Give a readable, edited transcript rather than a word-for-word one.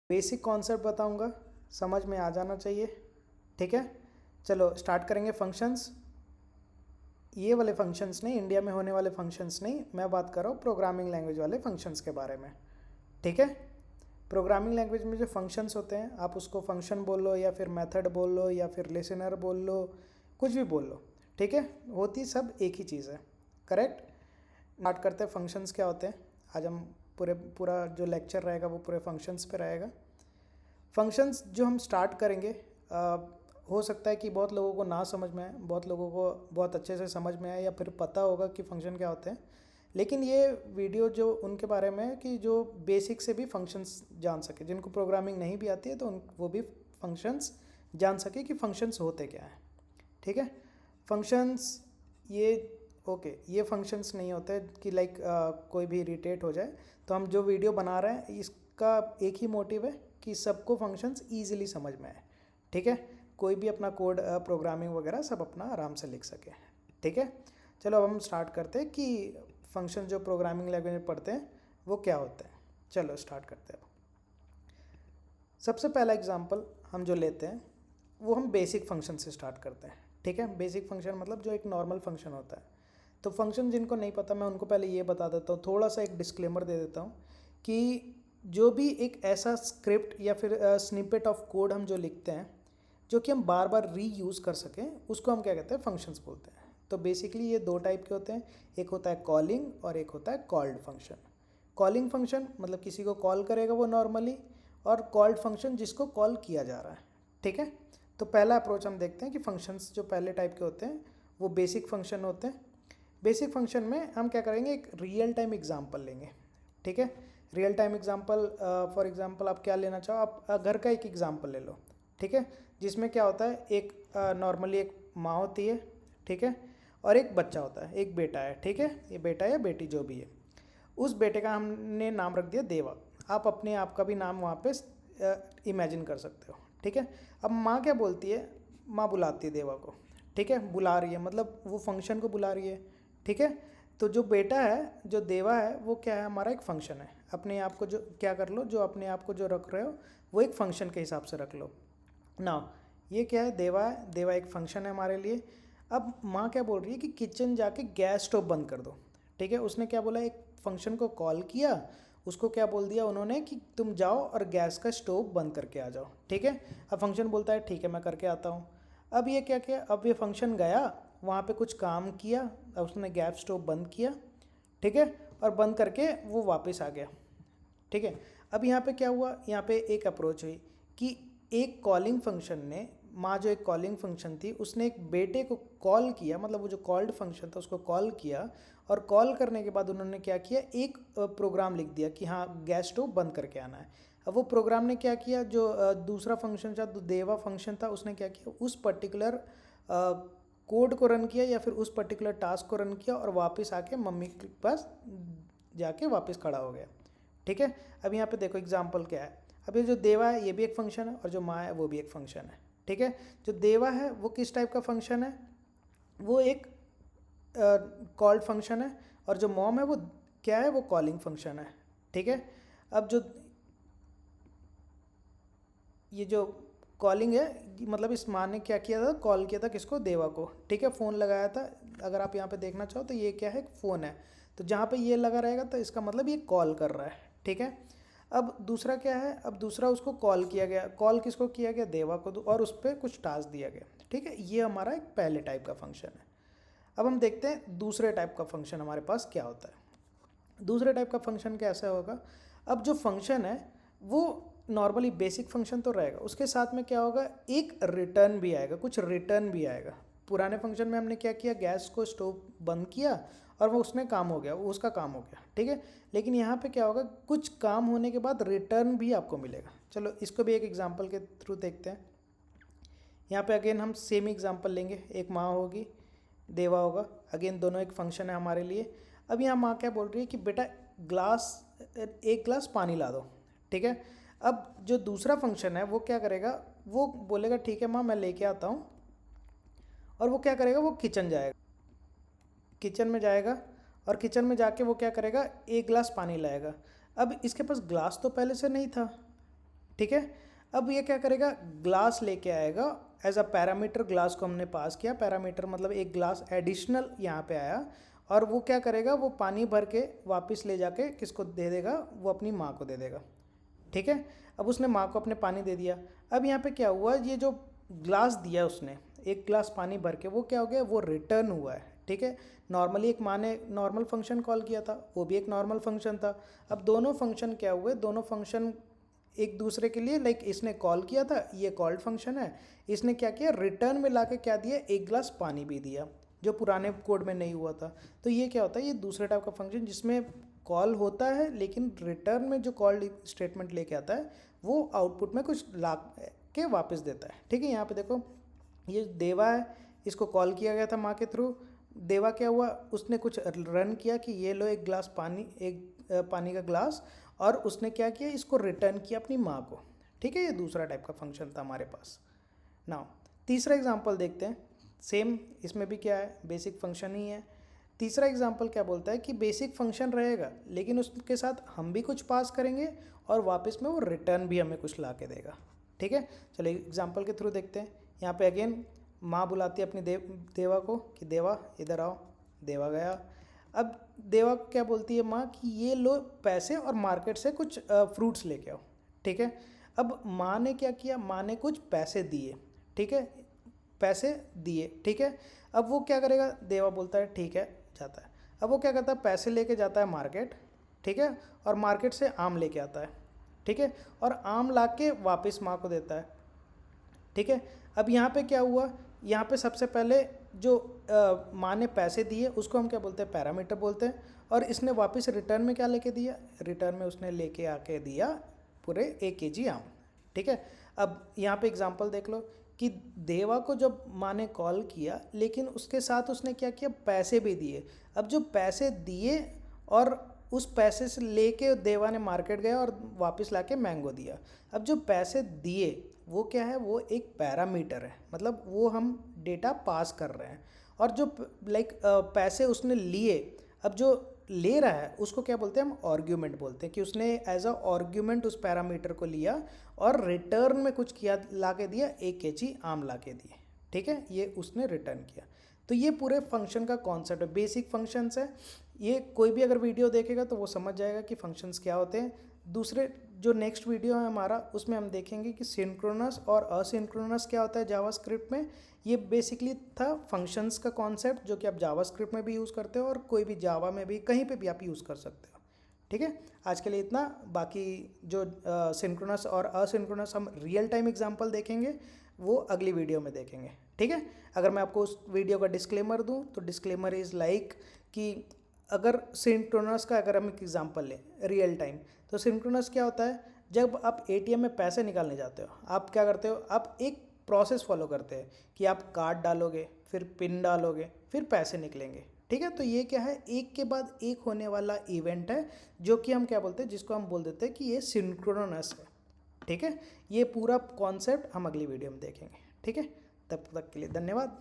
Basic concept बताऊंगा, समझ में आ जाना चाहिए। ठीक है, चलो स्टार्ट करेंगे। फंक्शंस, ये वाले फंक्शंस नहीं, इंडिया में होने वाले फंक्शंस नहीं, मैं बात कर रहा हूँ प्रोग्रामिंग लैंग्वेज वाले फंक्शंस के बारे में। ठीक है, प्रोग्रामिंग लैंग्वेज में जो फंक्शंस होते हैं, आप उसको फंक्शन बोल लो या फिर मेथड बोल लो या फिर लिसनर बोल लो, कुछ भी बोल लो। ठीक है, होती सब एक ही चीज़ है। करेक्ट। स्टार्ट करते हैं फंक्शंस क्या होते हैं। आज हम पूरा जो लेक्चर रहेगा वो पूरे फंक्शंस पे रहेगा। फंक्शंस जो हम स्टार्ट करेंगे, हो सकता है कि बहुत लोगों को ना समझ में आए, बहुत लोगों को बहुत अच्छे से समझ में आए या फिर पता होगा कि फंक्शन क्या होते हैं। लेकिन ये वीडियो जो उनके बारे में है कि जो बेसिक से भी फंक्शंस जान सके, जिनको प्रोग्रामिंग नहीं भी आती है तो वो भी फंक्शंस जान सके कि फंक्शंस होते क्या हैं। ठीक है, फंक्शंस ये ये फंक्शंस नहीं होते कि कोई भी इरिटेट हो जाए। तो हम जो वीडियो बना रहे हैं इसका एक ही मोटिव है कि सबको फंक्शंस ईजिली समझ में आए। ठीक है, कोई भी अपना कोड प्रोग्रामिंग वगैरह सब अपना आराम से लिख सके। ठीक है, चलो अब हम स्टार्ट करते हैं कि फंक्शन जो प्रोग्रामिंग लैंग्वेज में पढ़ते हैं वो क्या होते हैं। चलो स्टार्ट करते हैं। सबसे पहला एग्जांपल हम जो लेते हैं वो हम बेसिक फंक्शन से स्टार्ट करते हैं। ठीक है, बेसिक फंक्शन मतलब जो एक नॉर्मल फंक्शन होता है। तो फंक्शन जिनको नहीं पता, मैं उनको पहले ये बता देता हूँ, थोड़ा सा एक डिस्क्लेमर दे देता हूँ कि जो भी एक ऐसा स्क्रिप्ट या फिर स्निपेट ऑफ कोड हम जो लिखते हैं जो कि हम बार बार रीयूज़ कर सकें, उसको हम क्या कहते हैं, फंक्शंस बोलते हैं। तो बेसिकली ये दो टाइप के होते हैं, एक होता है कॉलिंग और एक होता है कॉल्ड फंक्शन। कॉलिंग फंक्शन मतलब किसी को कॉल करेगा वो नॉर्मली, और कॉल्ड फंक्शन जिसको कॉल किया जा रहा है। ठीक है, तो पहला अप्रोच हम देखते हैं कि फंक्शंस जो पहले टाइप के होते हैं वो बेसिक फंक्शन होते हैं। बेसिक फंक्शन में हम क्या करेंगे, एक रियल टाइम एग्जांपल लेंगे। ठीक है, real time example, for example आप क्या लेना चाहो, आप घर का एक एग्जांपल ले लो। ठीक है, जिसमें क्या होता है, एक नॉर्मली एक माँ होती है। ठीक है, और एक बच्चा होता है, एक बेटा है। ठीक है, ये बेटा या बेटी जो भी है, उस बेटे का हमने नाम रख दिया देवा। आप अपने आप का भी नाम वहाँ पे इमेजिन कर सकते हो। ठीक है, अब माँ क्या बोलती है, माँ बुलाती है देवा को। ठीक है, बुला रही है मतलब वो फंक्शन को बुला रही है। ठीक है, तो जो बेटा है, जो देवा है, वो क्या है, हमारा एक फंक्शन है। अपने आप को जो क्या कर लो, जो अपने आप को जो रख रहे हो वो एक फंक्शन के हिसाब से रख लो ना। ये क्या है, देवा है, देवा एक फंक्शन है हमारे लिए। अब माँ क्या बोल रही है कि किचन जाके गैस स्टोव बंद कर दो। ठीक है, उसने क्या बोला, एक फंक्शन को कॉल किया, उसको क्या बोल दिया उन्होंने कि तुम जाओ और गैस का स्टोव बंद करके आ जाओ। ठीक है, अब फंक्शन बोलता है ठीक है मैं करके आता हूँ। अब ये क्या किया, अब ये फंक्शन गया वहाँ पे कुछ काम किया, अब उसने गैस स्टोव बंद किया। ठीक है, और बंद करके वो वापस आ गया। ठीक है, अब यहाँ पे क्या हुआ, यहाँ पे एक अप्रोच हुई कि एक कॉलिंग फंक्शन ने, माँ जो एक कॉलिंग फंक्शन थी उसने एक बेटे को कॉल किया, मतलब वो जो कॉल्ड फंक्शन था उसको कॉल किया, और कॉल करने के बाद उन्होंने क्या किया, एक प्रोग्राम लिख दिया कि हाँ गैस स्टोव बंद करके आना है। अब वो प्रोग्राम ने क्या किया, जो दूसरा फंक्शन था, जो देवा फंक्शन था, उसने क्या किया, उस पर्टिकुलर कोड को रन किया या फिर उस पर्टिकुलर टास्क को रन किया और वापस आके मम्मी के पास जाके वापस खड़ा हो गया। ठीक है, अब यहाँ पे देखो एग्जाम्पल क्या है। अब ये जो देवा है ये भी एक फंक्शन है और जो माँ है वो भी एक फंक्शन है। ठीक है, जो देवा है वो किस टाइप का फंक्शन है, वो एक कॉल्ड फंक्शन है, और जो मॉम है वो क्या है, वो कॉलिंग फंक्शन है। ठीक है, अब जो ये जो कॉलिंग है, मतलब इस माँ ने क्या किया था, कॉल किया था किसको, देवा को। ठीक है, फ़ोन लगाया था। अगर आप यहाँ पे देखना चाहो तो ये क्या है, फ़ोन है। तो जहाँ पे ये लगा रहेगा तो इसका मतलब ये कॉल कर रहा है। ठीक है, अब दूसरा क्या है, अब दूसरा उसको कॉल किया गया, कॉल किसको किया गया, देवा को, और उस पर कुछ टास्क दिया गया। ठीक है, ये हमारा एक पहले टाइप का फंक्शन है। अब हम देखते हैं दूसरे टाइप का फंक्शन हमारे पास क्या होता है। दूसरे टाइप का फंक्शन कैसा होगा, अब जो फंक्शन है वो नॉर्मली बेसिक फंक्शन तो रहेगा, उसके साथ में क्या होगा, एक रिटर्न भी आएगा, कुछ रिटर्न भी आएगा। पुराने फंक्शन में हमने क्या किया, गैस को स्टोव बंद किया और वो उसने काम हो गया, वो उसका काम हो गया। ठीक है, लेकिन यहाँ पे क्या होगा, कुछ काम होने के बाद रिटर्न भी आपको मिलेगा। चलो इसको भी एक एग्जांपल के थ्रू देखते हैं। यहाँ पे अगेन हम सेम एग्जांपल लेंगे, एक माँ होगी, देवा होगा, अगेन दोनों एक फंक्शन है हमारे लिए। अब यहाँ माँ क्या बोल रही है कि बेटा एक गिलास पानी ला दो। ठीक है, अब जो दूसरा फंक्शन है वो क्या करेगा, वो बोलेगा ठीक है माँ मैं लेके आता हूँ, और वो क्या करेगा, वो किचन जाएगा, किचन में जाएगा, और किचन में जाके वो क्या करेगा, एक गिलास पानी लाएगा। अब इसके पास ग्लास तो पहले से नहीं था, ठीक है। अब ये क्या करेगा, ग्लास लेके आएगा एज अ पैरामीटर। ग्लास को हमने पास किया, पैरामीटर मतलब एक ग्लास एडिशनल यहाँ पे आया, और वो क्या करेगा, वो पानी भर के वापस ले जाके किसको दे देगा, वो अपनी माँ को दे देगा। ठीक है। अब उसने माँ को अपने पानी दे दिया। अब यहाँ पे क्या हुआ, ये जो ग्लास दिया उसने, एक ग्लास पानी भर के, वो क्या हो गया, वो रिटर्न हुआ है। ठीक है। नॉर्मली एक माँ ने नॉर्मल फंक्शन कॉल किया था, वो भी एक नॉर्मल फंक्शन था। अब दोनों फंक्शन क्या हुए, दोनों फंक्शन एक दूसरे के लिए, लाइक इसने कॉल किया था, ये कॉल्ड फंक्शन है, इसने क्या किया, रिटर्न में लाके क्या दिया, एक ग्लास पानी भी दिया, जो पुराने कोड में नहीं हुआ था। तो ये क्या होता है, ये दूसरे टाइप का फंक्शन जिसमें कॉल होता है, लेकिन रिटर्न में जो कॉल्ड स्टेटमेंट लेके आता है वो आउटपुट में कुछ ला के वापस देता है। ठीक है। यहाँ पे देखो, ये देवा है, इसको कॉल किया गया था माँ के थ्रू। देवा क्या हुआ, उसने कुछ रन किया कि ये लो एक ग्लास पानी, एक पानी का ग्लास, और उसने क्या किया, इसको रिटर्न किया अपनी माँ को। ठीक है। ये दूसरा टाइप का फंक्शन था हमारे पास। नाउ तीसरा एग्जांपल देखते हैं। सेम इसमें भी क्या है, बेसिक फंक्शन ही है। तीसरा एग्जांपल क्या बोलता है कि बेसिक फंक्शन रहेगा, लेकिन उसके साथ हम भी कुछ पास करेंगे और वापस में वो रिटर्न भी हमें कुछ ला के देगा। ठीक है। चलिए एग्जांपल के थ्रू देखते हैं। यहाँ पे अगेन माँ बुलाती है अपनी देवा को कि देवा इधर आओ। देवा गया। अब देवा को क्या बोलती है माँ कि ये लो पैसे और मार्केट से कुछ फ्रूट्स लेके आओ। ठीक है। अब माँ ने क्या किया, माँ ने कुछ पैसे दिए। ठीक है, पैसे दिए। ठीक है। अब वो क्या करेगा, देवा बोलता है ठीक है, जाता है। अब वो क्या करता है, पैसे लेके जाता है मार्केट। ठीक है। और मार्केट से आम लेके आता है। ठीक है। और आम ला के वापस माँ को देता है। ठीक है। अब यहाँ पे क्या हुआ, यहाँ पे सबसे पहले जो माँ ने पैसे दिए उसको हम क्या बोलते हैं, पैरामीटर बोलते हैं। और इसने वापस रिटर्न में क्या लेके दिया, रिटर्न में उसने लेके आके दिया पूरे 1 kg आम। ठीक है। अब यहाँ पे एग्जांपल देख लो कि देवा को जब माँ ने कॉल किया, लेकिन उसके साथ उसने क्या किया, पैसे भी दिए। अब जो पैसे दिए और उस पैसे से लेके देवा ने मार्केट गया और वापस लाके मैंगो दिया। अब जो पैसे दिए वो क्या है, वो एक पैरामीटर है, मतलब वो हम डेटा पास कर रहे हैं। और जो पैसे उसने लिए, अब जो ले रहा है उसको क्या बोलते हैं, हम आर्ग्यूमेंट बोलते हैं, कि उसने एज अ आर्ग्यूमेंट उस पैरामीटर को लिया और रिटर्न में कुछ किया, ला के दिया, 1 kg आम ला के दिए। ठीक है। ये उसने रिटर्न किया। तो ये पूरे फंक्शन का कॉन्सेप्ट है, बेसिक फंक्शंस है। ये कोई भी अगर वीडियो देखेगा तो वो समझ जाएगा कि फंक्शंस क्या होते हैं। दूसरे जो नेक्स्ट वीडियो है हमारा, उसमें हम देखेंगे कि सिंक्रोनस और असिंक्रोनस क्या होता है जावास्क्रिप्ट में। ये बेसिकली था फंक्शंस का कॉन्सेप्ट, जो कि आप जावास्क्रिप्ट में भी यूज़ करते हो और कोई भी जावा में भी, कहीं पे भी आप यूज़ कर सकते हो। ठीक है। आज के लिए इतना। बाकी जो सिंक्रोनस और असिंक्रोनस हम रियल टाइम एग्जांपल देखेंगे, वो अगली वीडियो में देखेंगे। ठीक है। अगर मैं आपको उस वीडियो का डिस्क्लेमर दूं तो डिस्क्लेमर इज़ लाइक कि अगर सिंक्रोनस का अगर हम एक एग्जांपल लें रियल टाइम, तो सिंक्रोनस क्या होता है, जब आप एटीएम में पैसे निकालने जाते हो, आप क्या करते हो, आप एक प्रोसेस फॉलो करते हैं कि आप कार्ड डालोगे, फिर पिन डालोगे, फिर पैसे निकलेंगे। ठीक है। तो ये क्या है, एक के बाद एक होने वाला इवेंट है, जो कि हम क्या बोलते हैं, जिसको हम बोल देते हैं कि ये सिंक्रोनस है। ठीक है। ये पूरा कॉन्सेप्ट हम अगली वीडियो में देखेंगे। ठीक है। तब तक के लिए धन्यवाद।